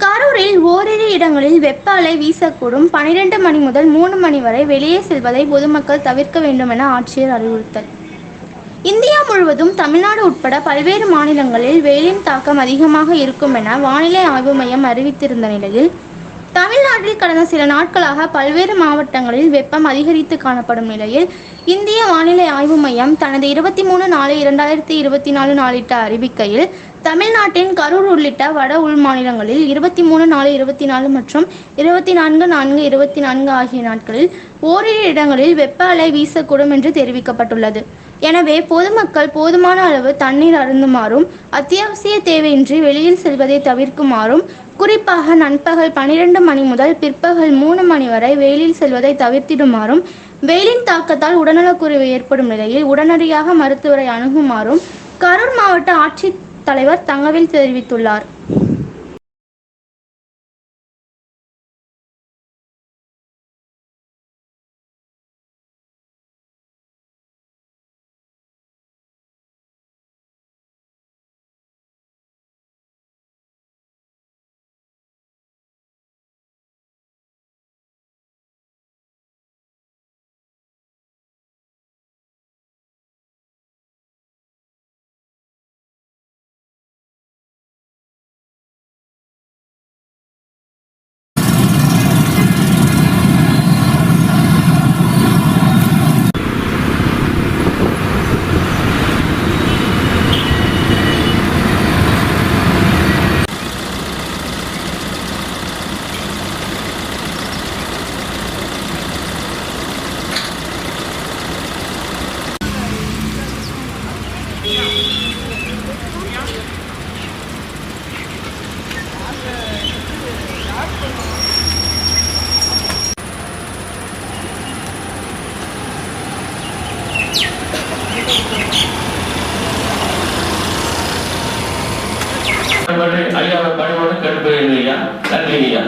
கரூரில் ஓரிரு இடங்களில் வெப்ப அலை வீசக்கூடும். 12 மணி முதல் 3 மணி வரை வெளியே செல்வதை பொதுமக்கள் தவிர்க்க வேண்டும் என ஆட்சியர் அறிவுறுத்தல். இந்தியா முழுவதும் தமிழ்நாடு உட்பட பல்வேறு மாநிலங்களில் வெயிலின் தாக்கம் அதிகமாக இருக்கும் என வானிலை ஆய்வு மையம் அறிவித்திருந்த நிலையில், தமிழ்நாட்டில் கடந்த சில நாட்களாக பல்வேறு மாவட்டங்களில் வெப்பம் அதிகரித்து காணப்படும் நிலையில், இந்திய வானிலை ஆய்வு மையம் தனது 23/4/2024 நாளிட்ட அறிவிக்கையில், தமிழ்நாட்டின் கரூர் உள்ளிட்ட வட உள் மாநிலங்களில் 23/4/24 மற்றும் 24/4/24 ஆகிய நாட்களில் ஓரிரு இடங்களில் வெப்ப அலை வீசக்கூடும் என்று தெரிவிக்கப்பட்டுள்ளது. எனவே பொதுமக்கள் போதுமான அளவு தண்ணீர் அருந்துமாறும், அத்தியாவசிய தேவையின்றி வெளியில் செல்வதை தவிர்க்குமாறும், குறிப்பாக நண்பகல் 12 மணி முதல் பிற்பகல் 3 மணி வரை வெயிலில் செல்வதை தவிர்த்திடுமாறும், வெயிலின் தாக்கத்தால் உடல்நலக்குறைவு ஏற்படும் நிலையில் உடனடியாக மருத்துவரை அணுகுமாறும் கரூர் மாவட்ட ஆட்சித் தலைவர் தங்கவேல் தெரிவித்துள்ளார். ஐயா பணிவோடு கேட்டுக்கொள்கிறேன் ஐயா. நன்றி ஐயா.